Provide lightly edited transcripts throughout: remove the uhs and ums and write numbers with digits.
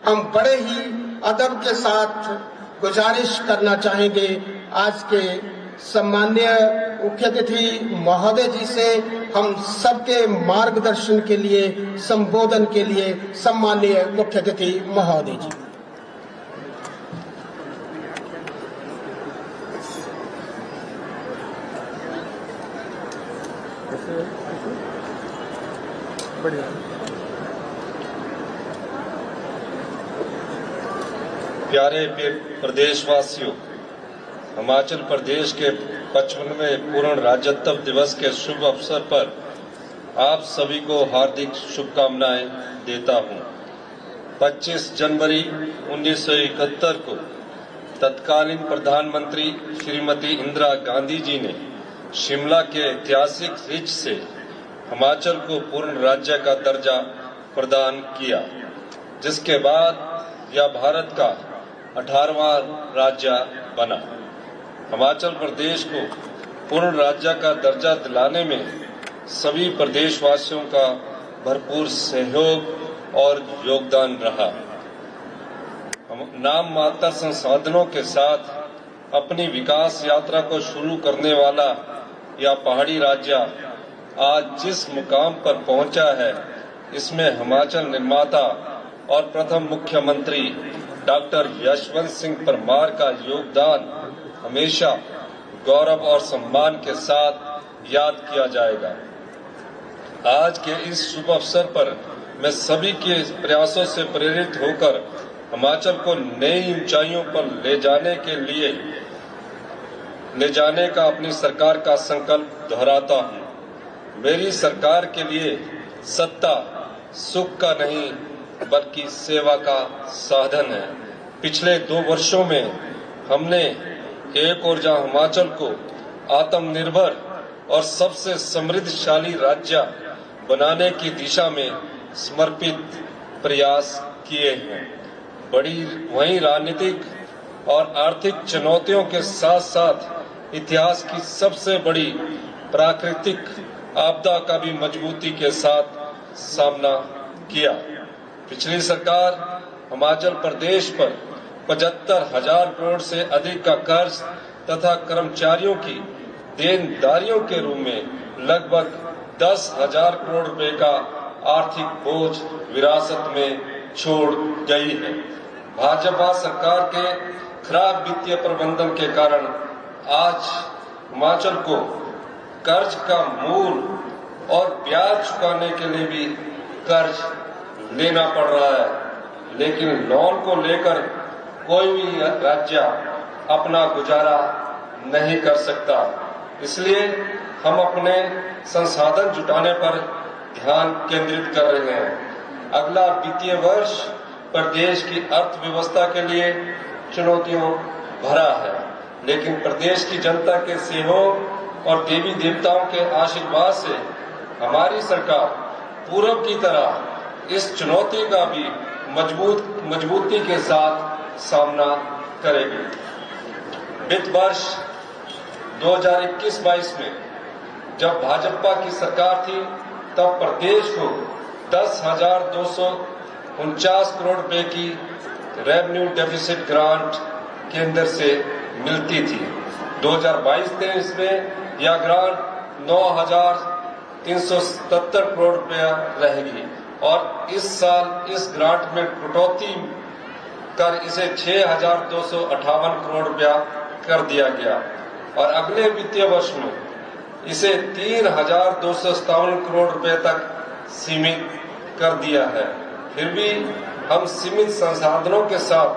हम बड़े ही अदब के साथ गुजारिश करना चाहेंगे आज के सम्मान्य मुख्य अतिथि महोदय जी से हम सबके मार्गदर्शन के लिए, संबोधन के लिए सम्मान्य मुख्य अतिथि महोदय जी। प्यारे प्रदेशवासियों, हिमाचल प्रदेश के 55वें पूर्ण राज्यत्व दिवस के शुभ अवसर पर आप सभी को हार्दिक शुभकामनाएं देता हूं। 25 जनवरी 1971 को तत्कालीन प्रधानमंत्री श्रीमती इंदिरा गांधी जी ने शिमला के ऐतिहासिक रिज से हिमाचल को पूर्ण राज्य का दर्जा प्रदान किया, जिसके बाद यह भारत का 18वां राज्य बना। हिमाचल प्रदेश को पूर्ण राज्य का दर्जा दिलाने में सभी प्रदेशवासियों का भरपूर सहयोग और योगदान रहा। नाम मात्र संसाधनों के साथ अपनी विकास यात्रा को शुरू करने वाला यह पहाड़ी राज्य आज जिस मुकाम पर पहुंचा है, इसमें हिमाचल निर्माता और प्रथम मुख्यमंत्री डॉक्टर यशवंत सिंह परमार का योगदान हमेशा गौरव और सम्मान के साथ याद किया जाएगा। आज के इस शुभ अवसर पर मैं सभी के प्रयासों से प्रेरित होकर हिमाचल को नई ऊंचाइयों पर ले जाने का अपनी सरकार का संकल्प दोहराता हूं। मेरी सरकार के लिए सत्ता सुख का नहीं बल्कि सेवा का साधन है। पिछले 2 वर्षों में हमने एक ओर जहां हिमाचल को आत्मनिर्भर और सबसे समृद्धशाली राज्य बनाने की दिशा में समर्पित प्रयास किए हैं, वहीं राजनीतिक और आर्थिक चुनौतियों के साथ साथ इतिहास की सबसे बड़ी प्राकृतिक आपदा का भी मजबूती के साथ सामना किया। पिछली सरकार हिमाचल प्रदेश पर 75,000 करोड़ से अधिक का कर्ज तथा कर्मचारियों की देनदारियों के रूप में लगभग 10,000 करोड़ रुपए का आर्थिक बोझ विरासत में छोड़ गई है। भाजपा सरकार के खराब वित्तीय प्रबंधन के कारण आज हिमाचल को कर्ज का मूल और ब्याज चुकाने के लिए भी कर्ज लेना पड़ रहा है, लेकिन लोन को लेकर कोई भी राज्य अपना गुजारा नहीं कर सकता। इसलिए हम अपने संसाधन जुटाने पर ध्यान केंद्रित कर रहे हैं। अगला वित्तीय वर्ष प्रदेश की अर्थव्यवस्था के लिए चुनौतियों भरा है, लेकिन प्रदेश की जनता के सहयोग और देवी देवताओं के आशीर्वाद से हमारी सरकार पूर्व की तरह इस चुनौती का भी मजबूती के साथ सामना करेगी। वित्त वर्ष 2021-22 में जब भाजपा की सरकार थी, तब प्रदेश को 10,249 करोड़ रुपए की रेवेन्यू डेफिसिट ग्रांट केंद्र से मिलती थी। 2022-23 में यह ग्रांट 9,377 करोड़ रुपया रहेगी और इस साल इस ग्रांट में कटौती कर इसे 6,258 करोड़ रुपया कर दिया गया और अगले वित्तीय वर्ष में इसे 3,257 करोड़ रुपए तक सीमित कर दिया है। फिर भी हम सीमित संसाधनों के साथ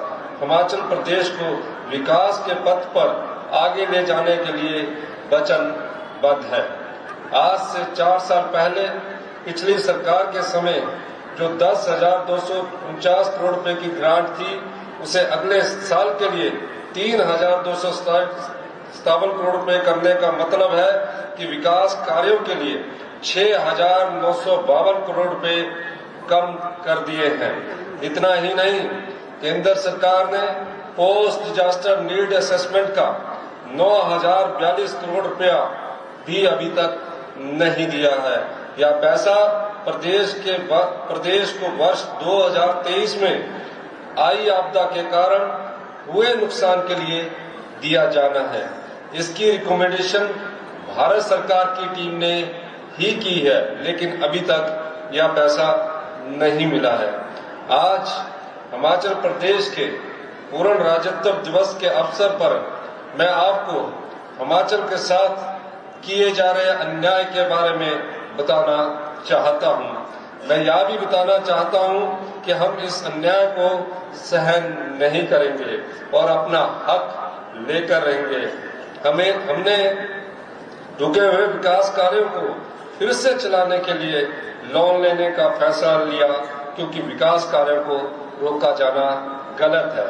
हिमाचल प्रदेश को विकास के पथ पर आगे ले जाने के लिए वचनबद्ध है। आज से 4 साल पहले पिछली सरकार के समय जो 10,249 करोड़ रुपए की ग्रांट थी, उसे अगले साल के लिए 3,257 करोड़ रुपए करने का मतलब है कि विकास कार्यों के लिए 6,952 करोड़ रुपए कम कर दिए हैं। इतना ही नहीं, केंद्र सरकार ने पोस्ट डिजास्टर नीड असेसमेंट का 9,042 करोड़ रुपया भी अभी तक नहीं दिया है। यह पैसा प्रदेश को वर्ष 2023 में आई आपदा के कारण हुए नुकसान के लिए दिया जाना है। इसकी रिकमेंडेशन भारत सरकार की टीम ने ही की है, लेकिन अभी तक यह पैसा नहीं मिला है। आज हिमाचल प्रदेश के पूर्ण राज्यत्व दिवस के अवसर पर मैं आपको हिमाचल के साथ किए जा रहे अन्याय के बारे में बताना चाहता हूं। मैं यह भी बताना चाहता हूं कि हम इस अन्याय को सहन नहीं करेंगे और अपना हक लेकर रहेंगे। हमने रुके हुए विकास कार्यों को फिर से चलाने के लिए लोन लेने का फैसला लिया, क्योंकि विकास कार्यों को रोका जाना गलत है।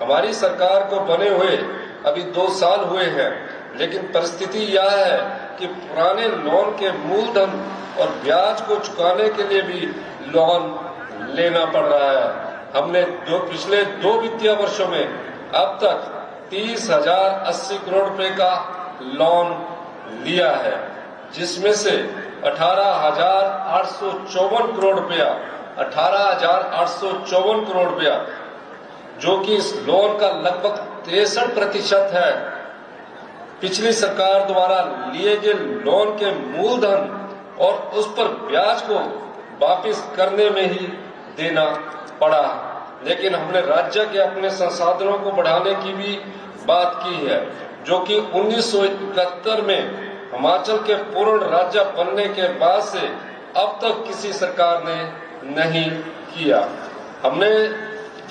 हमारी सरकार को बने हुए अभी 2 साल हुए हैं, लेकिन परिस्थिति यह है कि पुराने लोन के मूलधन और ब्याज को चुकाने के लिए भी लोन लेना पड़ रहा है। हमने पिछले 2 वित्तीय वर्षों में अब तक 30,080 करोड़ रुपए का लोन लिया है, जिसमें से 18,854 करोड़ रुपया 18,854 करोड़ रुपया, जो कि इस लोन का लगभग 63% है, पिछली सरकार द्वारा लिए गए लोन के मूलधन और उस पर ब्याज को वापस करने में ही देना पड़ा। लेकिन हमने राज्य के अपने संसाधनों को बढ़ाने की भी बात की है, जो कि 1971 में हिमाचल के पूर्ण राज्य बनने के बाद से अब तक किसी सरकार ने नहीं किया। हमने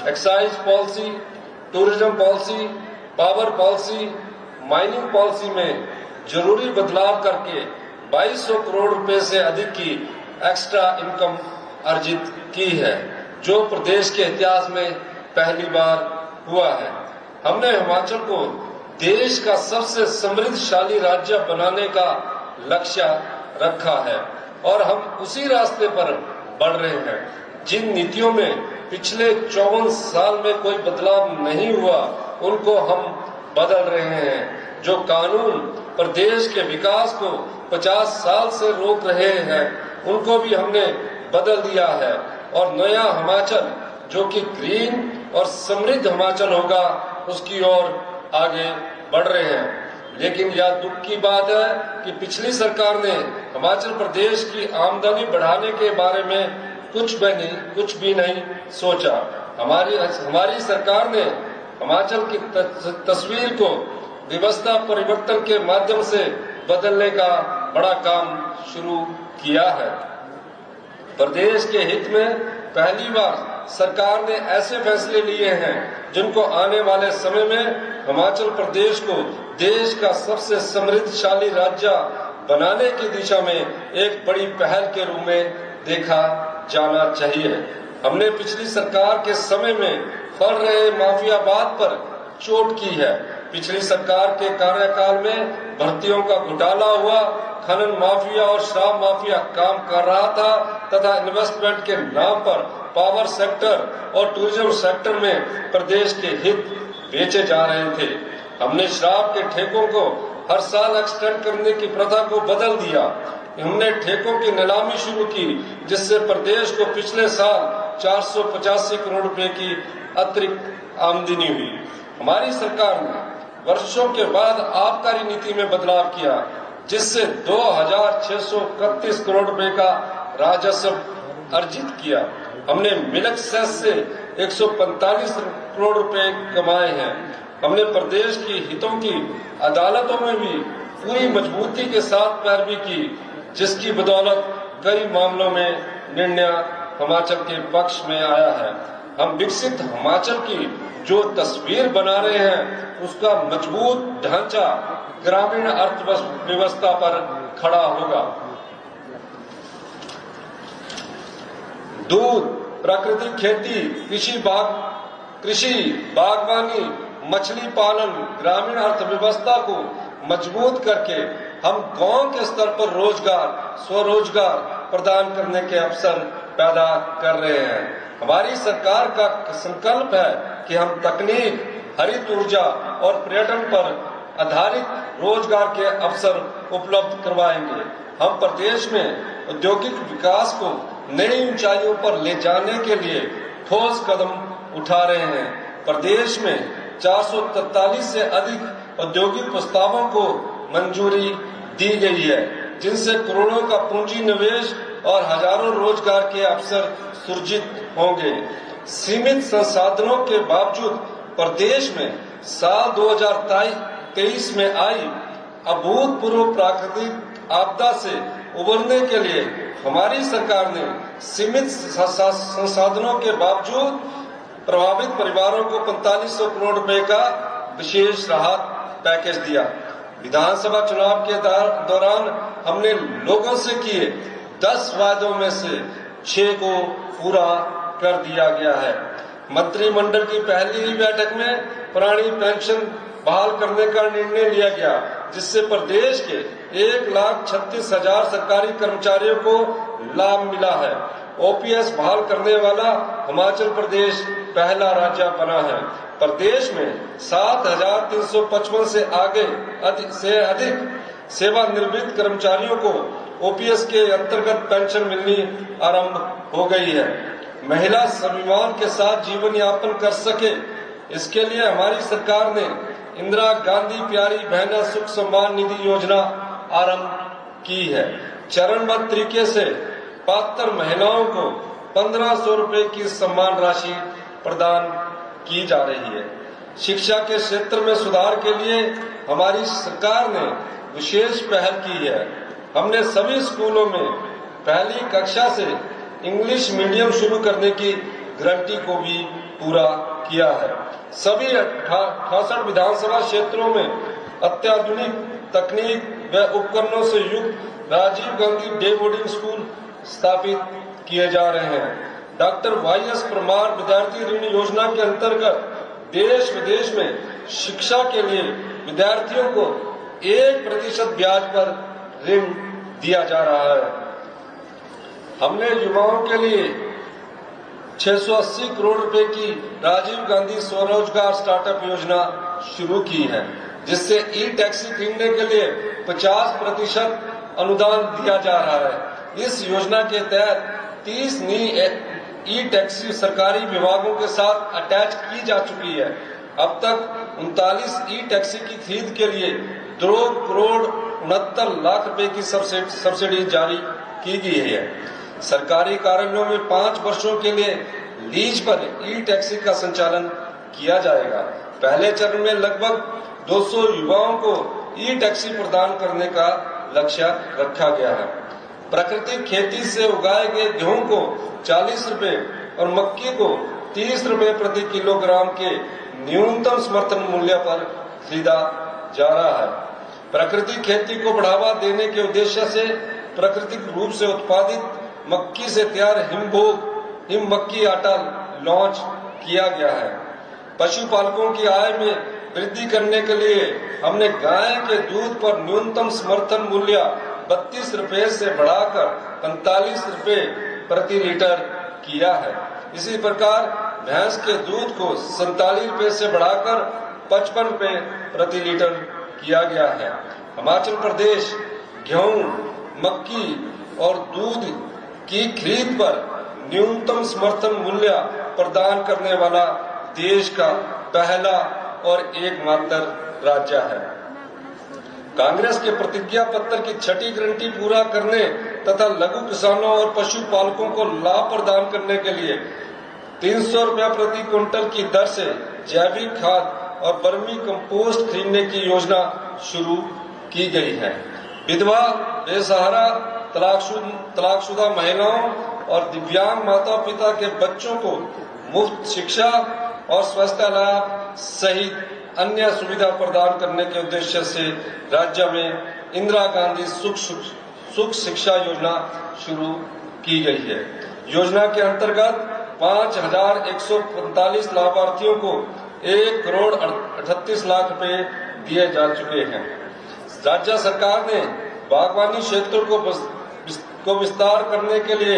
excise policy, tourism policy, power policy, mining policy में जरूरी बदलाव करके 2200 करोड़ रुपए से अधिक की एक्स्ट्रा इनकम अर्जित की है, जो प्रदेश के इतिहास में पहली बार हुआ है। हमने हिमाचल को देश का सबसे समृद्धशाली राज्य बनाने का लक्ष्य रखा है और हम उसी रास्ते पर बढ़ रहे हैं। जिन नीतियों में पिछले 54 साल में कोई बदलाव नहीं हुआ, उनको हम बदल रहे हैं। जो कानून प्रदेश के विकास को 50 साल से रोक रहे हैं, उनको भी हमने बदल दिया है और नया हिमाचल, जो कि ग्रीन और समृद्ध हिमाचल होगा, उसकी ओर आगे बढ़ रहे हैं। लेकिन यह दुख की बात है कि पिछली सरकार ने हिमाचल प्रदेश की आमदनी बढ़ाने के बारे में कुछ भी नहीं सोचा। हमारी सरकार ने हिमाचल की तस्वीर को व्यवस्था परिवर्तन के माध्यम से बदलने का बड़ा काम शुरू किया है। प्रदेश के हित में पहली बार सरकार ने ऐसे फैसले लिए हैं जिनको आने वाले समय में हिमाचल प्रदेश को देश का सबसे समृद्धशाली राज्य बनाने की दिशा में एक बड़ी पहल के रूप में देखा जाना चाहिए। हमने पिछली सरकार के समय में फैल रहे माफियावाद पर चोट की है। पिछली सरकार के कार्यकाल में भर्तियों का घोटाला हुआ, खनन माफिया और शराब माफिया काम कर रहा था तथा इन्वेस्टमेंट के नाम पर पावर सेक्टर और टूरिज्म सेक्टर में प्रदेश के हित बेचे जा रहे थे। हमने शराब के ठेकों को हर साल एक्सटेंड करने की प्रथा को बदल दिया। हमने ठेकों की नीलामी शुरू की, जिससे प्रदेश को पिछले साल 485 करोड़ रुपए की अतिरिक्त आमदनी हुई। हमारी सरकार ने वर्षों के बाद आबकारी नीति में बदलाव किया, जिससे 2631 करोड़ रुपए का राजस्व अर्जित किया। हमने मिल्क सेस से 145 करोड़ रुपए कमाए हैं। हमने प्रदेश की हितों की अदालतों में भी पूरी मजबूती के साथ पैरवी की, जिसकी बदौलत कई मामलों में निर्णय हिमाचल के पक्ष में आया है। हम विकसित हिमाचल की जो तस्वीर बना रहे हैं, उसका मजबूत ढांचा ग्रामीण अर्थव्यवस्था पर खड़ा होगा। दूध, प्राकृतिक खेती, कृषि, बागवानी, मछली पालन, ग्रामीण अर्थव्यवस्था को मजबूत करके हम गांव के स्तर पर रोजगार, स्वरोजगार प्रदान करने के अवसर पैदा कर रहे हैं। हमारी सरकार का संकल्प है कि हम तकनीक, हरित ऊर्जा और पर्यटन पर आधारित रोजगार के अवसर उपलब्ध करवाएंगे। हम प्रदेश में औद्योगिक विकास को नई ऊंचाइयों पर ले जाने के लिए ठोस कदम उठा रहे हैं। प्रदेश में 443 से अधिक औद्योगिक प्रस्तावों को मंजूरी दी गई है, जिनसे करोड़ों का पूंजी निवेश और हजारों रोजगार के अवसर सृजित होंगे। सीमित संसाधनों के बावजूद प्रदेश में साल 2023 में आई अभूतपूर्व प्राकृतिक आपदा से उबरने के लिए हमारी सरकार ने सीमित संसाधनों के बावजूद प्रभावित परिवारों को 4500 करोड़ रुपए का विशेष राहत पैकेज दिया। विधानसभा चुनाव के दौरान हमने लोगों से किए 10 वादों में से 6 को पूरा कर दिया गया है। मंत्रिमंडल की पहली ही बैठक में पुरानी पेंशन बहाल करने का निर्णय लिया गया, जिससे प्रदेश के 1,36,000 सरकारी कर्मचारियों को लाभ मिला है। ओपीएस बहाल करने वाला हिमाचल प्रदेश पहला राज्य बना है। प्रदेश में 7,355 से अधिक सेवानिवृत्त कर्मचारियों को ओपीएस के अंतर्गत पेंशन मिलनी आरंभ हो गई है। महिला स्वाभिमान के साथ जीवन यापन कर सके, इसके लिए हमारी सरकार ने इंदिरा गांधी प्यारी बहना सुख सम्मान निधि योजना आरंभ की है। चरणबद्ध तरीके से पात्र महिलाओं को 1500 रुपए की सम्मान राशि प्रदान की जा रही है। शिक्षा के क्षेत्र में सुधार के लिए हमारी सरकार ने विशेष पहल की है। हमने सभी स्कूलों में पहली कक्षा से इंग्लिश मीडियम शुरू करने की गारंटी को भी पूरा किया है। सभी 68 विधानसभा क्षेत्रों में अत्याधुनिक तकनीक व उपकरणों से युक्त Rajiv Gandhi day boarding school स्थापित किए जा रहे हैं। डॉक्टर वाईएस परमार विद्यार्थी ऋण योजना के अंतर्गत देश विदेश में शिक्षा के लिए विद्यार्थियों को 1% ब्याज पर ऋण दिया जा रहा है। हमने युवाओं के लिए 680 करोड़ रुपए की राजीव गांधी स्वरोजगार स्टार्टअप योजना शुरू की है, जिससे ई टैक्सी खरीदने के लिए 50% अनुदान दिया जा रहा है। इस योजना के तहत 30 नई ई टैक्सी सरकारी विभागों के साथ अटैच की जा चुकी है। अब तक 39 ई टैक्सी की खरीद के लिए 2 करोड़ 69 लाख रुपए की सब्सिडी जारी की गई है। सरकारी कार्यालयों में 5 वर्षों के लिए लीज पर ई टैक्सी का संचालन किया जाएगा। पहले चरण में लगभग 200 युवाओं को ई टैक्सी प्रदान करने का लक्ष्य रखा गया है। प्राकृतिक खेती से उगाए गए गेहूं को 40 रुपए और मक्की को 30 रुपए प्रति किलोग्राम के न्यूनतम समर्थन मूल्य पर खरीदा जा रहा है। प्राकृतिक खेती को बढ़ावा देने के उद्देश्य से प्राकृतिक रूप से उत्पादित मक्की से तैयार हिम मक्की आटा लॉन्च किया गया है। पशुपालकों की आय में वृद्धि करने के लिए हमने गाय के दूध पर न्यूनतम समर्थन मूल्य 32 रुपए से बढ़ाकर 45 रुपए प्रति लीटर किया है। इसी प्रकार भैंस के दूध को 47 रुपए से बढ़ाकर 55 रुपए प्रति लीटर किया गया है। हिमाचल प्रदेश गेहूं, मक्की और दूध की खरीद पर न्यूनतम समर्थन मूल्य प्रदान करने वाला देश का पहला और एकमात्र राज्य है। कांग्रेस के प्रतिज्ञा पत्र की 6ठी गारंटी पूरा करने तथा लघु किसानों और पशुपालकों को लाभ प्रदान करने के लिए 300 रुपया प्रति क्विंटल की दर से जैविक खाद और वर्मी कंपोस्ट खरीदने की योजना शुरू की गई है। विधवा, बेसहारा, तलाकशुदा महिलाओं और दिव्यांग माता पिता के बच्चों को मुफ्त शिक्षा और स्वास्थ्य लाभ सहित अन्य सुविधा प्रदान करने के उद्देश्य से राज्य में इंदिरा गांधी सुख शिक्षा योजना शुरू की गई है। योजना के अंतर्गत 5,145 लाभार्थियों को 1 करोड़ 38 लाख रुपए दिए जा चुके हैं। राज्य सरकार ने बागवानी क्षेत्र को विस्तार करने के लिए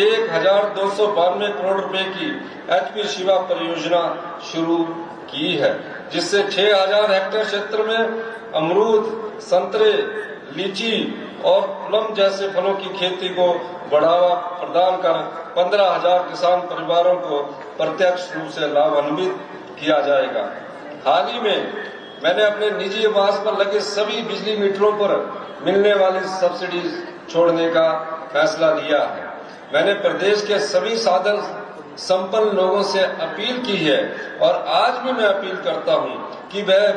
1,292 करोड़ रुपए की HP शिवा परियोजना शुरू की है, जिससे 6,000 हेक्टेयर क्षेत्र में अमरूद, संतरे, लीची और प्लम जैसे फलों की खेती को बढ़ावा प्रदान कर 15,000 किसान परिवारों को प्रत्यक्ष रूप से लाभान्वित किया जाएगा। हाल ही में मैंने अपने निजी आवास पर लगे सभी बिजली मीटरों पर मिलने वाली सब्सिडी छोड़ने का फैसला लिया है। मैंने प्रदेश के सभी साधन संपन्न लोगों से अपील की है और आज भी मैं अपील करता हूं कि वह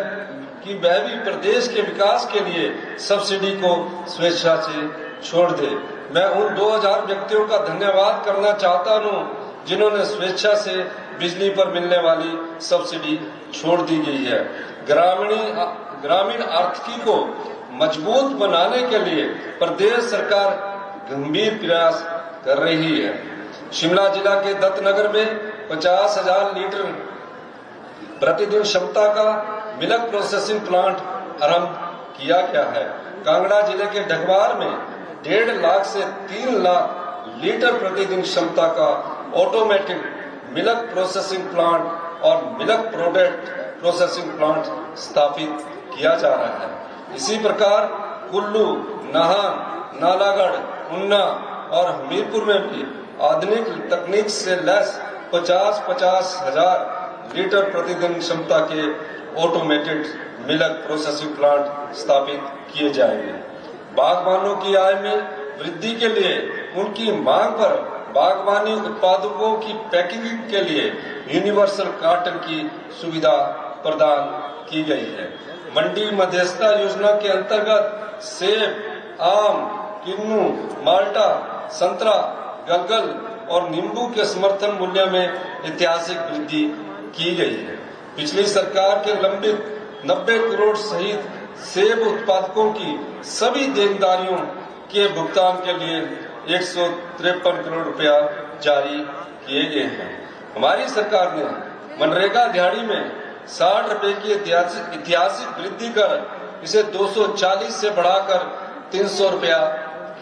भी प्रदेश के विकास के लिए सब्सिडी को स्वेच्छा से छोड़ दे। मैं उन 2000 व्यक्तियों का धन्यवाद करना चाहता हूं जिन्होंने स्वेच्छा से बिजली पर मिलने वाली सब्सिडी छोड़ दी गई है। ग्रामीण आर्थिकी को मजबूत बनाने के लिए प्रदेश सरकार गंभीर प्रयास कर रही है। शिमला जिला के दत्तनगर में 50,000 लीटर प्रतिदिन क्षमता का मिल्क प्रोसेसिंग प्लांट आरंभ किया गया है। कांगड़ा जिले के ढकवार में 1.5 लाख से 3 लाख लीटर प्रतिदिन क्षमता का ऑटोमेटिक मिल्क प्रोसेसिंग प्लांट और मिल्क प्रोडक्ट प्रोसेसिंग प्लांट स्थापित किया जा रहा है। इसी प्रकार कुल्लू, नाहन, नालागढ़, उन्ना और हमीरपुर में भी आधुनिक तकनीक से लैस 50 हजार लीटर प्रतिदिन क्षमता के ऑटोमेटेड मिल्क प्रोसेसिंग प्लांट स्थापित किए जाएंगे। बागवानों की आय में वृद्धि के लिए उनकी मांग पर बागवानी उत्पादकों की पैकेजिंग के लिए यूनिवर्सल कार्टन की सुविधा प्रदान की गई है। मंडी मध्यस्थता योजना के अंतर्गत सेब, आम, किन्नू, माल्टा, संतरा, गलगल और नींबू के समर्थन मूल्य में ऐतिहासिक वृद्धि की गई है। पिछली सरकार के लंबित 90 करोड़ सहित सेब उत्पादकों की सभी देनदारियों के भुगतान के लिए 153 करोड़ रुपया जारी किए गए हैं। हमारी सरकार ने मनरेगा दिहाड़ी में 60 रुपए की ऐतिहासिक वृद्धि कर इसे 240 से बढ़ाकर 300 रुपया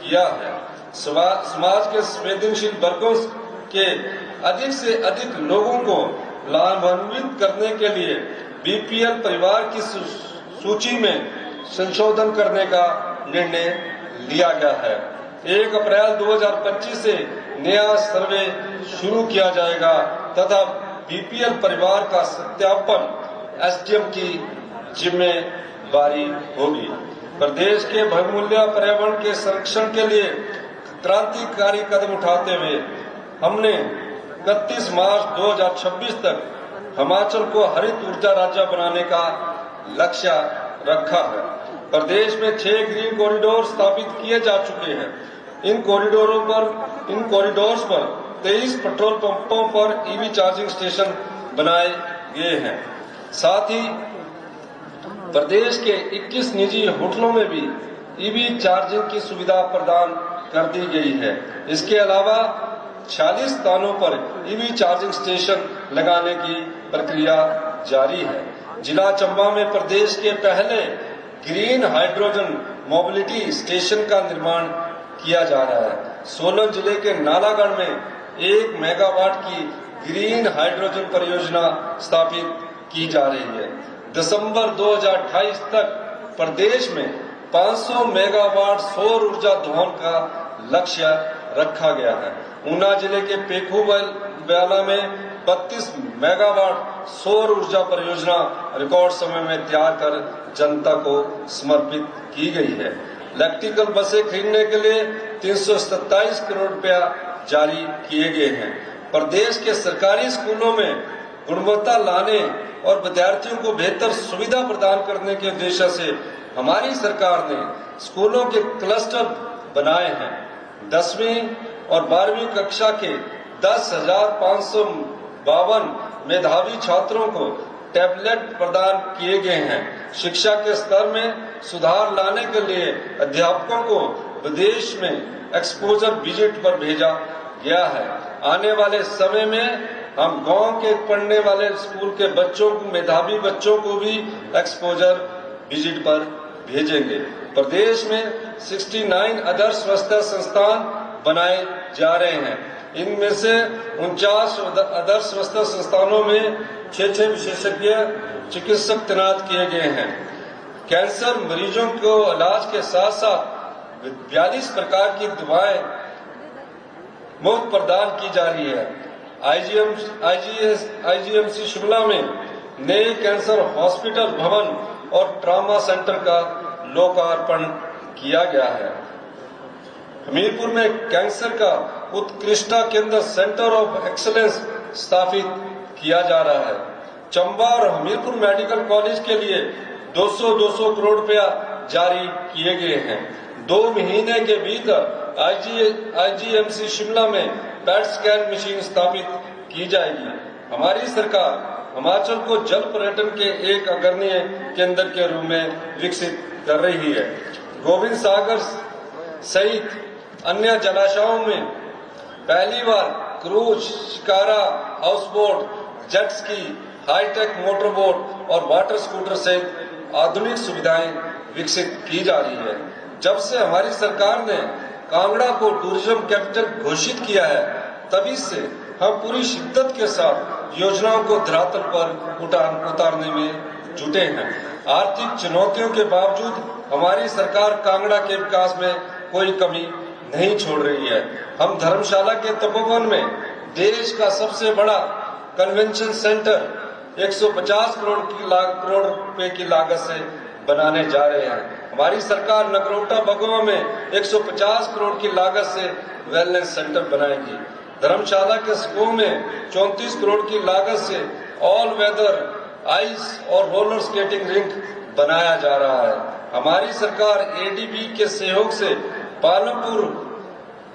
किया है। समाज के संवेदनशील वर्गों के अधिक से अधिक लोगों को लाभान्वित करने के लिए बीपीएल परिवार की सूची में संशोधन करने का निर्णय लिया गया है। 1 अप्रैल 2025 से नया सर्वे शुरू किया जाएगा तथा बीपीएल परिवार का सत्यापन एसडीएम की जिम्मेवारी होगी। प्रदेश के बहुमूल्य पर्यावरण के संरक्षण के लिए क्रांतिकारी कदम उठाते हुए हमने 31 मार्च 2026 तक हिमाचल को हरित ऊर्जा राज्य बनाने का लक्ष्य रखा है। प्रदेश में 6 ग्रीन कॉरिडोर स्थापित किए जा चुके हैं। इन कॉरिडोर्स पर 23 पेट्रोल पंपों पर ईवी चार्जिंग स्टेशन बनाए गए हैं। साथ ही प्रदेश के 21 निजी होटलों में भी ईवी चार्जिंग की सुविधा प्रदान कर दी गई है। इसके अलावा 46 स्थानों पर ईवी चार्जिंग स्टेशन लगाने की प्रक्रिया जारी है। जिला चंबा में प्रदेश के पहले ग्रीन हाइड्रोजन मोबिलिटी स्टेशन का निर्माण किया जा रहा है। सोलन जिले के नालागढ़ में 1 मेगावाट की ग्रीन हाइड्रोजन परियोजना स्थापित की जा रही है। दिसंबर 2028 तक प्रदेश में 500 मेगावाट सौर ऊर्जा दोहन का लक्ष्य रखा गया है। ऊना जिले के पेखूवाला में 32 मेगावाट सौर ऊर्जा परियोजना रिकॉर्ड समय में तैयार कर जनता को समर्पित की गई है। इलेक्ट्रिकल बसें खरीदने के लिए 327 करोड़ रुपया जारी किए गए हैं। प्रदेश के सरकारी स्कूलों में गुणवत्ता लाने और विद्यार्थियों को बेहतर सुविधा प्रदान करने के उद्देश्य से हमारी सरकार ने स्कूलों के क्लस्टर बनाए हैं। 10वीं और 12वीं कक्षा के 10,552 मेधावी छात्रों को टैबलेट प्रदान किए गए हैं। शिक्षा के स्तर में सुधार लाने के लिए अध्यापकों को विदेश में एक्सपोजर विजिट पर भेजा गया है। आने वाले समय में हम गांव के पढ़ने वाले स्कूल के बच्चों को, मेधावी बच्चों को भी एक्सपोजर विजिट पर भेजेंगे। प्रदेश में 69 आदर्श स्वास्थ्य संस्थान बनाए जा रहे हैं। इनमें से 49 आदर्श स्वास्थ्य संस्थानों में 6 विशेषज्ञ चिकित्सक तैनात किए गए हैं। कैंसर मरीजों को इलाज के साथ साथ 42 प्रकार की दवाएं मुफ्त प्रदान की जा रही है। आईजीएमसी शिमला में नए कैंसर हॉस्पिटल भवन और ट्रॉमा सेंटर का लोकार्पण किया गया है। हमीरपुर में कैंसर का उत्कृष्टता केंद्र सेंटर ऑफ एक्सीलेंस स्थापित किया जा रहा है। चंबा और हमीरपुर मेडिकल कॉलेज के लिए 200 करोड़ रुपया जारी किए गए हैं। 2 महीने के भीतर आईजीएमसी शिमला में पेट स्कैन मशीन स्थापित की जाएगी। हमारी सरकार हिमाचल को जल पर्यटन के एक अग्रणी केंद्र के रूप में विकसित कर रही है। गोविंद सागर सहित अन्य जलाशयों में पहली बार cruise, shikara, house boat, jet ski, hi tech motor boat और वाटर स्कूटर सहित आधुनिक सुविधाएं विकसित की जा रही है। जब से हमारी सरकार ने कांगड़ा को टूरिज्म कैपिटल घोषित किया है, तभी से हम पूरी शिद्दत के साथ योजनाओं को धरातल पर उतारने में जुटे हैं। आर्थिक चुनौतियों के बावजूद हमारी सरकार कांगड़ा के विकास में कोई कमी नहीं छोड़ रही है। हम धर्मशाला के तपोवन में देश का सबसे बड़ा कन्वेंशन सेंटर 150 करोड़ रुपए की लागत से बनाने जा रहे हैं। हमारी सरकार नगरोटा बगवा में 150 करोड़ की लागत से वेलनेस सेंटर बनाएगी। धर्मशाला के स्कूल में 34 करोड़ की लागत से ऑल वेदर आइस और रोलर स्केटिंग रिंक बनाया जा रहा है। हमारी सरकार एडीबी के सहयोग से पालमपुर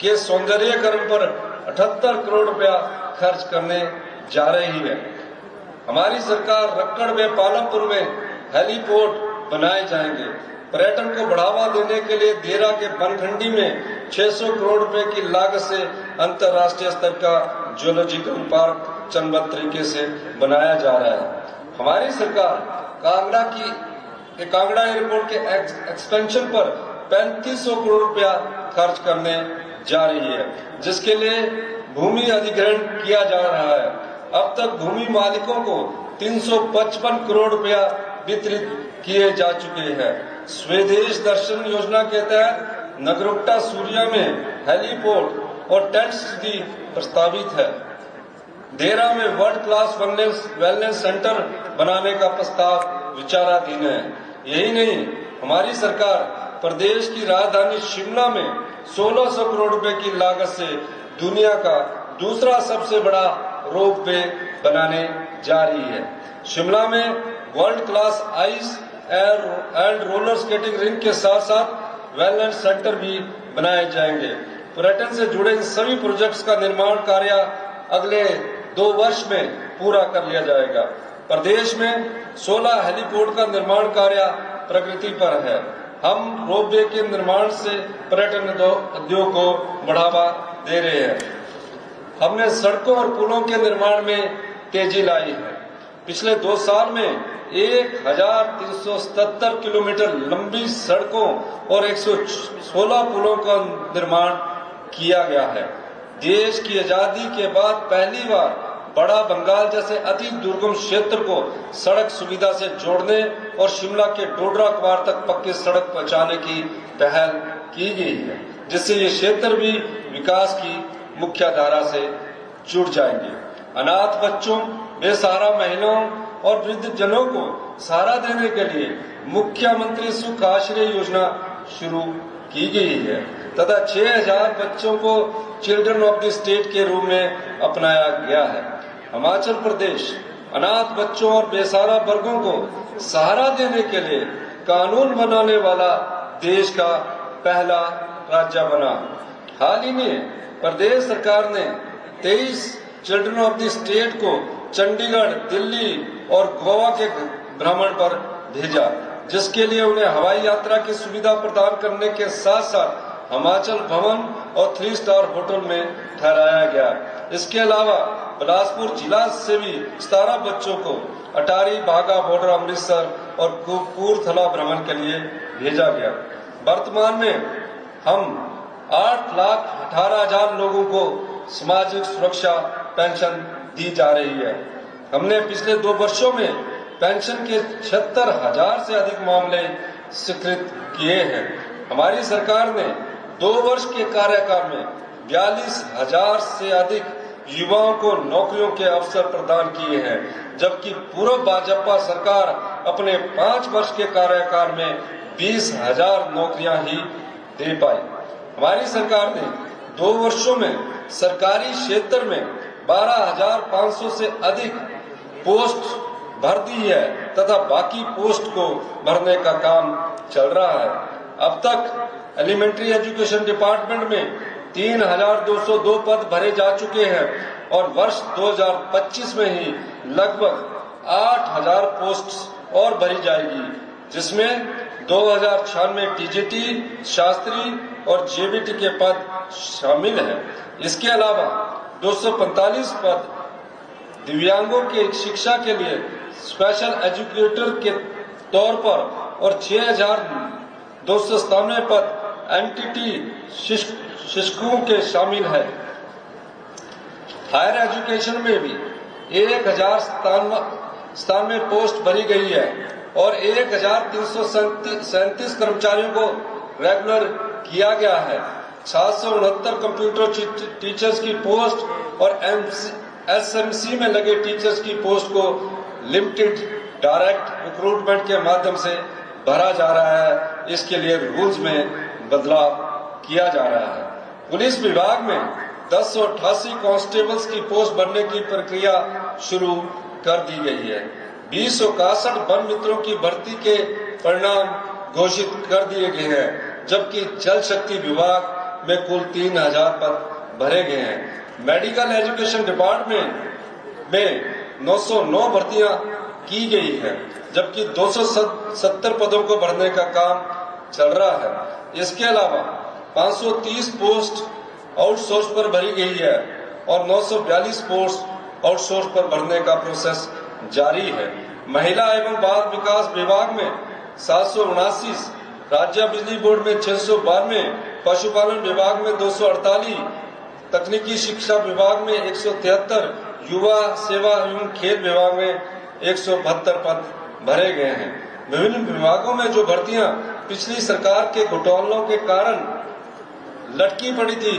के सौंदर्यीकरण पर 78 करोड़ रुपया खर्च करने जा रही है। हमारी सरकार रक्कड़ में पालमपुर में हेलीपोर्ट बनाए जाएंगे। पर्यटन को बढ़ावा देने के लिए देरा के बनखंडी में 600 करोड़ रुपए की लागत से अंतर्राष्ट्रीय स्तर का जूलॉजिकल पार्क चरणबद्ध तरीके से बनाया जा रहा है। हमारी सरकार कांगड़ा एयरपोर्ट के एक्सपेंशन पर 3500 करोड़ रुपया खर्च करने जा रही है, जिसके लिए भूमि अधिग्रहण किया जा रहा है। अब तक भूमि मालिकों को 355 करोड़ रुपया वितरित किए जा चुके हैं। स्वदेश दर्शन योजना के तहत नगरोटा सूर्या में हेलीपोर्ट और टेंट सिटी प्रस्तावित है। देरा में वर्ल्ड क्लास वेलनेस सेंटर बनाने का प्रस्ताव विचाराधीन है। यही नहीं, हमारी सरकार प्रदेश की राजधानी शिमला में 1600 करोड़ रुपए की लागत से दुनिया का दूसरा सबसे बड़ा रोपवे बनाने जा रही है। शिमला में world class ice and roller skating ring के साथ साथ वेलनेस सेंटर भी बनाए जाएंगे। पर्यटन से जुड़े सभी प्रोजेक्ट्स का निर्माण कार्य अगले 2 वर्ष में पूरा कर लिया जाएगा। प्रदेश में 16 हेलीपोर्ट का निर्माण कार्य प्रगति पर है। हम रोपवे के निर्माण से पर्यटन उद्योग को बढ़ावा दे रहे हैं। हमने सड़कों और पुलों के निर्माण में तेजी लाई है। पिछले 2 साल में 1377 किलोमीटर लंबी सड़कों और 116 पुलों का निर्माण किया गया है। देश की आजादी के बाद पहली बार बड़ा बंगाल जैसे अति दुर्गम क्षेत्र को सड़क सुविधा से जोड़ने और शिमला के डोडरा क्वार तक पक्की सड़क पहुंचाने की पहल की गई है, जिससे ये क्षेत्र भी विकास की मुख्य धारा से जुड़ जाएंगे। अनाथ बच्चों, बेसहारा महिलाओं और वृद्ध जनों को सहारा देने के लिए मुख्यमंत्री सुख आश्रय योजना शुरू की गई है तथा 6000 बच्चों को चिल्ड्रन ऑफ द स्टेट के रूप में अपनाया गया है। हिमाचल प्रदेश अनाथ बच्चों और बेसहारा वर्गों को सहारा देने के लिए कानून बनाने वाला देश का पहला राज्य बना। हाल ही में प्रदेश सरकार ने 23 चिल्ड्रन ऑफ द स्टेट को चंडीगढ़, दिल्ली और गोवा के भ्रमण पर भेजा, जिसके लिए उन्हें हवाई यात्रा की सुविधा प्रदान करने के साथ साथ हिमाचल भवन और 3 स्टार होटल में ठहराया गया। इसके अलावा बिलासपुर जिला से भी 17 बच्चों को अटारी, बाघा बॉर्डर, अमृतसर और कपूरथला भ्रमण के लिए भेजा गया। वर्तमान में हम 8,18,000 लोगों को सामाजिक सुरक्षा पेंशन दी जा रही है। हमने पिछले 2 वर्षों में पेंशन के 76,000 से अधिक मामले स्वीकृत किए हैं। हमारी सरकार ने 2 वर्ष के कार्यकाल में 42,000 से अधिक युवाओं को नौकरियों के अवसर प्रदान किए हैं, जबकि पूर्व भाजपा सरकार अपने 5 वर्ष के कार्यकाल में 20,000 नौकरियां ही दे पाई। हमारी सरकार ने 2 वर्षों में सरकारी क्षेत्र में 12,500 से अधिक पोस्ट भर दी है तथा बाकी पोस्ट को भरने का काम चल रहा है। अब तक एलिमेंट्री एजुकेशन डिपार्टमेंट में 3,202 पद भरे जा चुके हैं और वर्ष 2025 में ही लगभग 8,000 पोस्ट और भरी जाएगी, जिसमें 2,096 टीजीटी, शास्त्री और जेबीटी के पद शामिल हैं। इसके अलावा 245 पद दिव्यांगों के शिक्षा के लिए स्पेशल एजुकेटर के तौर पर और 6,297 पद एनटीटी शिक्षकों के शामिल है। हायर एजुकेशन में भी 1,097 पोस्ट भरी गई है और 1,337 कर्मचारियों को रेगुलर किया गया है। 769 कंप्यूटर टीचर्स की पोस्ट और एसएमसी में लगे टीचर्स की पोस्ट को लिमिटेड डायरेक्ट रिक्रूटमेंट के माध्यम से भरा जा रहा है। इसके लिए रूल्स में बदलाव किया जा रहा है। पुलिस विभाग में 1088 कांस्टेबल्स की पोस्ट भरने की प्रक्रिया शुरू कर दी गई है। 261 वन मित्रों की भर्ती के परिणाम घोषित कर दिए गए हैं, जबकि जल शक्ति विभाग में कुल 3,000 पद भरे गए हैं। मेडिकल एजुकेशन डिपार्टमेंट में 909 भर्तियां की गई है, जबकि 270 पदों को भरने का काम चल रहा है। इसके अलावा 530 पोस्ट आउटसोर्स पर भरी गई है और 942 पोस्ट आउटसोर्स पर भरने का प्रोसेस जारी है। महिला एवं बाल विकास विभाग में 779, राज्य बिजली बोर्ड में 692, पशुपालन विभाग में 248, तकनीकी शिक्षा विभाग में 173, युवा सेवा एवं खेल विभाग में 172 पद भरे गए हैं। विभिन्न विभागों में जो भर्तियां पिछली सरकार के घोटालों के कारण लटकी पड़ी थी,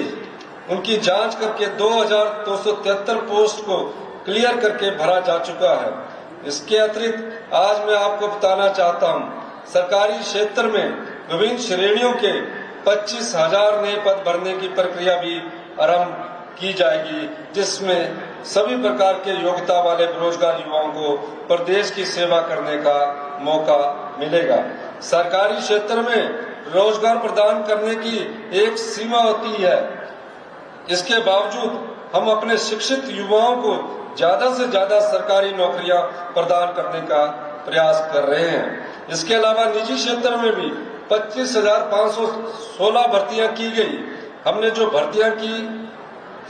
उनकी जांच करके 2,273 पोस्ट को क्लियर करके भरा जा चुका है। इसके अतिरिक्त आज मैं आपको बताना चाहता हूं, सरकारी क्षेत्र में विभिन्न श्रेणियों के 25,000 नए पद भरने की प्रक्रिया भी आरंभ की जाएगी, जिसमें सभी प्रकार के योग्यता वाले बेरोजगार युवाओं को प्रदेश की सेवा करने का मौका मिलेगा। सरकारी क्षेत्र में रोजगार प्रदान करने की एक सीमा होती है। इसके बावजूद हम अपने शिक्षित युवाओं को ज्यादा से ज्यादा सरकारी नौकरियां प्रदान करने का प्रयास कर रहे हैं। इसके अलावा निजी क्षेत्र में भी 25,516 भर्तियां की गई। हमने जो भर्तियां की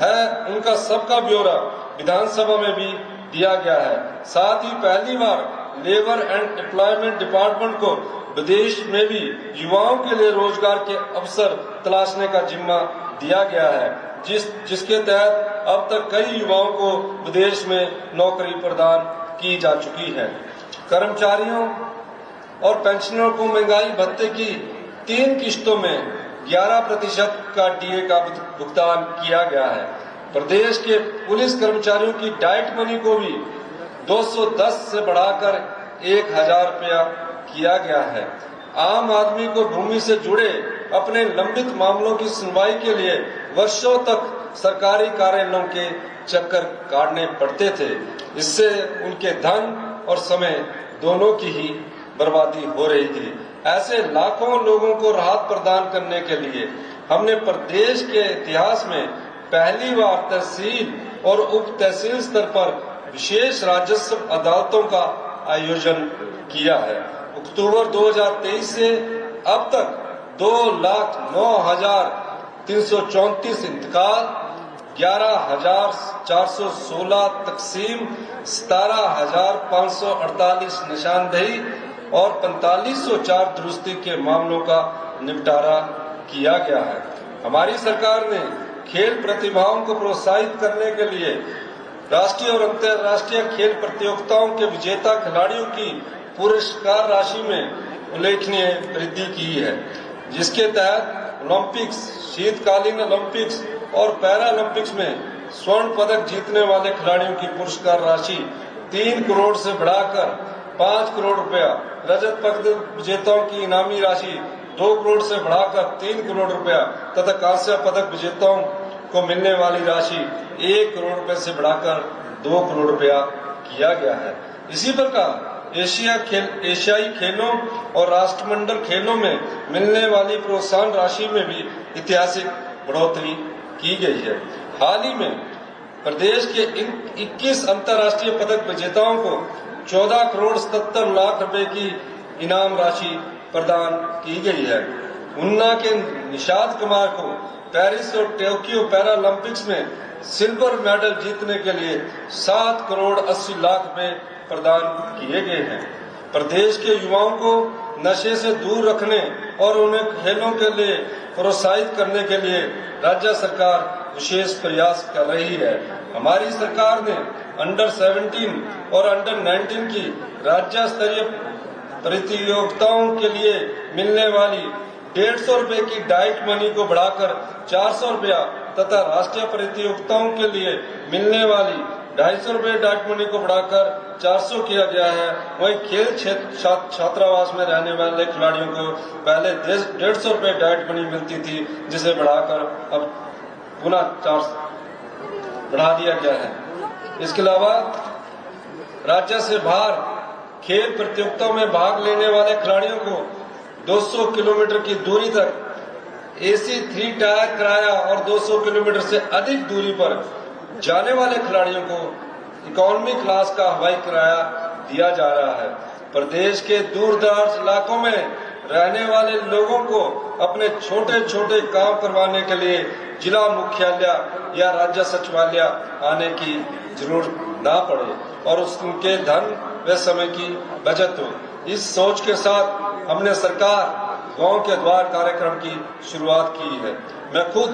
है उनका सबका ब्यौरा विधानसभा में भी दिया गया है। साथ ही पहली बार लेबर एंड एम्प्लॉयमेंट डिपार्टमेंट को विदेश में भी युवाओं के लिए रोजगार के अवसर तलाशने का जिम्मा दिया गया है, जिसके तहत अब तक कई युवाओं को विदेश में नौकरी प्रदान की जा चुकी है। कर्मचारियों और पेंशनरों को महंगाई भत्ते की 3 किश्तों में 11% का डीए का भुगतान किया गया है। प्रदेश के पुलिस कर्मचारियों की डाइट मनी को भी 210 से बढ़ाकर 1,000 रुपया किया गया है। आम आदमी को भूमि से जुड़े अपने लंबित मामलों की सुनवाई के लिए वर्षों तक सरकारी कार्यालयों के चक्कर काटने पड़ते थे। इससे उनके धन और समय दोनों की ही बर्बादी हो रही थी। ऐसे लाखों लोगों को राहत प्रदान करने के लिए हमने प्रदेश के इतिहास में पहली बार तहसील और उप तहसील स्तर पर विशेष राजस्व अदालतों का आयोजन किया है। अक्टूबर 2023 से अब तक 2,09,334 इंतकाल, 11,416 तकसीम, 17,548 निशानदेही और 4504 दुरुस्ती के मामलों का निपटारा किया गया है। हमारी सरकार ने खेल प्रतिभाओं को प्रोत्साहित करने के लिए राष्ट्रीय और अंतर्राष्ट्रीय खेल प्रतियोगिताओं के विजेता खिलाड़ियों की पुरस्कार राशि में उल्लेखनीय वृद्धि की है। जिसके तहत ओलंपिक्स, शीतकालीन ओलंपिक्स और पैरा ओलंपिक्स में स्वर्ण पदक जीतने वाले खिलाड़ियों की पुरस्कार राशि 3 करोड़ से बढ़ाकर 5 करोड़ रुपया, रजत पदक विजेताओं की इनामी राशि 2 करोड़ से बढ़ाकर 3 करोड़ रुपया तथा कांस्य पदक विजेताओं को मिलने वाली राशि 1 करोड़ रुपए से बढ़ाकर 2 करोड़ रुपया किया गया है। इसी प्रकार एशियाई खेलों और राष्ट्रमंडल खेलों में मिलने वाली प्रोत्साहन राशि में भी ऐतिहासिक बढ़ोतरी की गई है। हाल ही में प्रदेश के 21 अंतर्राष्ट्रीय पदक विजेताओं को 14 करोड़ 77 लाख रुपए की इनाम राशि प्रदान की गई है। उन्ना के निशाद कुमार को पेरिस और टोक्यो पैरा ओलंपिक्स में सिल्वर मेडल जीतने के लिए 7 करोड़ 80 लाख रुपए प्रदान किए गए हैं। प्रदेश के युवाओं को नशे से दूर रखने और उन्हें खेलों के लिए प्रोत्साहित करने के लिए राज्य सरकार विशेष प्रयास कर रही है। हमारी सरकार ने अंडर 17 और अंडर 19 की राज्य स्तरीय प्रतियोगिताओं के लिए मिलने वाली 150 रुपए की डाइट मनी को बढ़ाकर 400 रुपया तथा राष्ट्रीय प्रतियोगिताओं के लिए मिलने वाली 250 रुपए डाइट मनी को बढ़ाकर 400 किया गया है। वहीं खेल छात्रावास में रहने वाले खिलाड़ियों को पहले 150 रुपए डाइट मनी मिलती थी, जिसे बढ़ाकर अब पुनः 400 बढ़ा दिया गया है। इसके अलावा राज्य से बाहर खेल प्रतियोगिताओं में भाग लेने वाले खिलाड़ियों को 200 किलोमीटर की दूरी तक AC 3 टायर किराया और 200 किलोमीटर से अधिक दूरी पर जाने वाले खिलाड़ियों को इकोनॉमी क्लास का हवाई किराया दिया जा रहा है। प्रदेश के दूर दराज इलाकों में रहने वाले लोगों को अपने छोटे छोटे काम करवाने के लिए जिला मुख्यालय या राज्य सचिवालय आने की जरूरत ना पड़े और उनके धन व समय की बचत हो। इस सोच के साथ हमने सरकार गांव के द्वार कार्यक्रम की शुरुआत की है। मैं खुद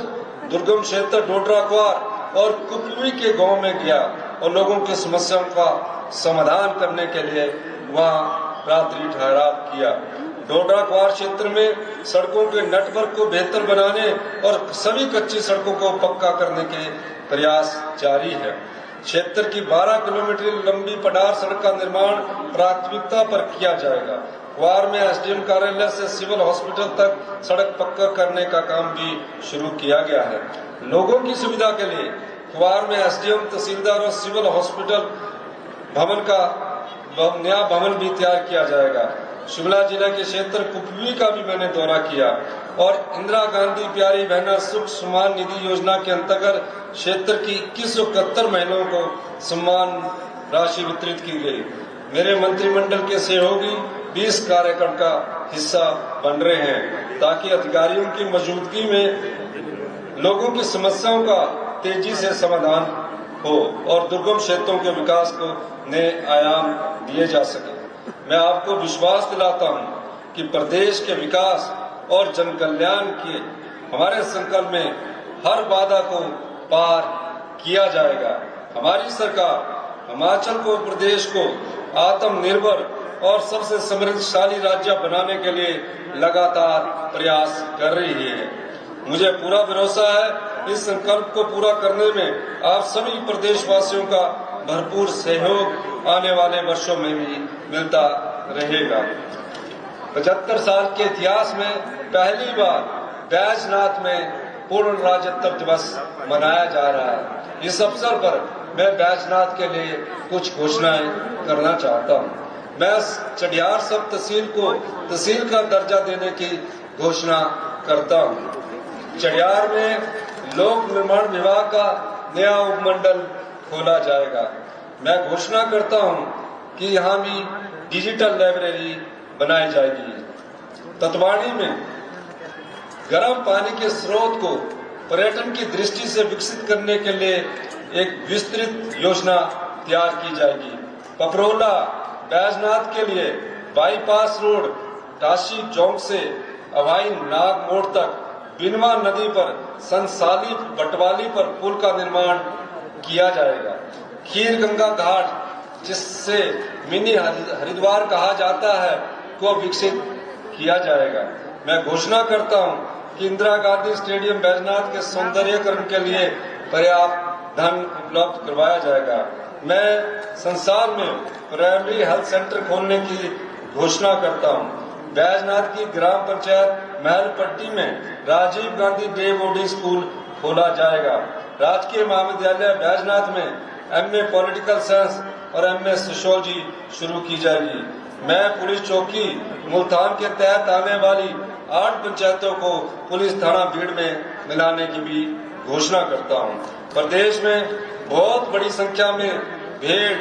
दुर्गम क्षेत्र डोडरा क्वार और कुपवी के गांव में गया और लोगों की समस्याओं का समाधान करने के लिए वहां रात्रि ठहराव किया। डोडरा क्वार क्षेत्र में सड़कों के नेटवर्क को बेहतर बनाने और सभी कच्ची सड़कों को पक्का करने के प्रयास जारी है। क्षेत्र की 12 किलोमीटर लंबी पडार सड़क का निर्माण प्राथमिकता पर किया जाएगा। क्वार में SDM कार्यालय से सिविल हॉस्पिटल तक सड़क पक्का करने का काम भी शुरू किया गया है। लोगों की सुविधा के लिए क्वार में SDM, तहसीलदार और सिविल हॉस्पिटल भवन का नया भवन भी तैयार किया जाएगा। शिमला जिला के क्षेत्र कुपवी का भी मैंने दौरा किया और इंदिरा गांधी प्यारी बहना सुख सम्मान निधि योजना के अंतर्गत क्षेत्र की 2171 महिलाओं को सम्मान राशि वितरित की गई। मेरे मंत्रिमंडल के सहयोगी 20 कार्यक्रम का हिस्सा बन रहे हैं ताकि अधिकारियों की मौजूदगी में लोगों की समस्याओं का तेजी से समाधान हो और दुर्गम क्षेत्रों के विकास को नए आयाम दिए जा सके। मैं आपको विश्वास दिलाता हूं कि प्रदेश के विकास और जन कल्याण के हमारे संकल्प में हर बाधा को पार किया जाएगा। हमारी सरकार हिमाचल को, प्रदेश को आत्मनिर्भर और सबसे समृद्धशाली राज्य बनाने के लिए लगातार प्रयास कर रही है। मुझे पूरा भरोसा है इस संकल्प को पूरा करने में आप सभी प्रदेशवासियों का भरपूर सहयोग आने वाले वर्षों में भी मिलता रहेगा। 75 साल के इतिहास में पहली बार बैजनाथ में पूर्ण राज्यत्व दिवस मनाया जा रहा है। इस अवसर पर मैं बैजनाथ के लिए कुछ घोषणाएं करना चाहता हूं। मैं चढ़ियार सब तहसील को तहसील का दर्जा देने की घोषणा करता हूं। चढ़ियार में लोक निर्माण विभाग का नया उपमंडल खोला जाएगा। मैं घोषणा करता हूं कि यहाँ भी डिजिटल लाइब्रेरी बनाई जाएगी। ततवानी में गर्म पानी के स्रोत को पर्यटन की दृष्टि से विकसित करने के लिए एक विस्तृत योजना तैयार की जाएगी। पपरोला बैजनाथ के लिए बाईपास रोड टाशी चौक से अवाई नाग मोड़ तक बिनवा नदी पर संसाली बटवाली पर पुल का निर्माण किया जाएगा। खीर गंगा घाट जिससे मिनी हरिद्वार कहा जाता है को विकसित किया जाएगा। मैं घोषणा करता हूं कि इंदिरा गांधी स्टेडियम बैजनाथ के सौंदर्यीकरण के लिए पर्याप्त धन उपलब्ध करवाया जाएगा। मैं संसार में प्राइमरी हेल्थ सेंटर खोलने की घोषणा करता हूं। बैजनाथ की ग्राम पंचायत महलपट्टी में Rajiv Gandhi day boarding school खोला जाएगा। राजकीय महाविद्यालय बैजनाथ में एमए पॉलिटिकल साइंस और एमए सोशियोलॉजी शुरू की जाएगी। मैं पुलिस चौकी मुल्तान के तहत आने वाली 8 पंचायतों को पुलिस थाना भीड़ में मिलाने की भी घोषणा करता हूं। प्रदेश में बहुत बड़ी संख्या में भेड़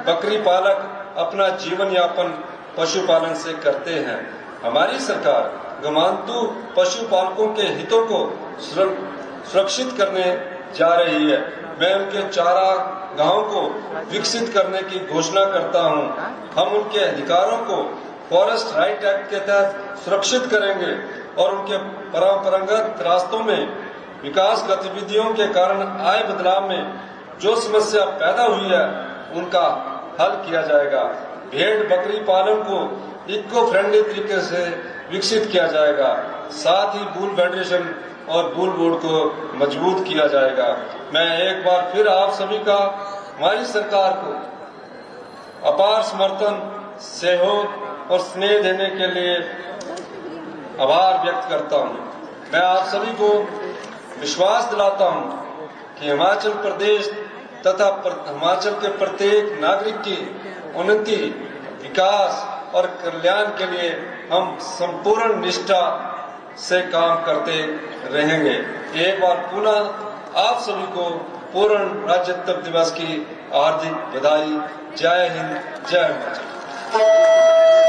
बकरी पालक अपना जीवन यापन पशुपालन से करते हैं। हमारी सरकार गौमांतु पशुपालकों के हितों को सुरक्षित करने जा रही है। मैं उनके चारा गांवों को विकसित करने की घोषणा करता हूं। हम उनके अधिकारों को फॉरेस्ट राइट एक्ट के तहत सुरक्षित करेंगे और उनके परंपरागत रास्तों में विकास गतिविधियों के कारण आए बदलाव में जो समस्या पैदा हुई है उनका हल किया जाएगा। भेड़ बकरी पालन को इको फ्रेंडली तरीके से विकसित किया जाएगा। साथ ही बुल फेडरेशन और बुल बोर्ड को मजबूत किया जाएगा। मैं एक बार फिर आप सभी का हमारी सरकार को अपार समर्थन, सहयोग और स्नेह देने के लिए आभार व्यक्त करता हूं। मैं आप सभी को विश्वास दिलाता हूं कि हिमाचल प्रदेश तथा हिमाचल के प्रत्येक नागरिक की उन्नति, विकास और कल्याण के लिए हम संपूर्ण निष्ठा से काम करते रहेंगे। एक बार पुनः आप सभी को पूर्ण राज्योत्सव दिवस की हार्दिक बधाई। जय हिंद, जय हिमाचल।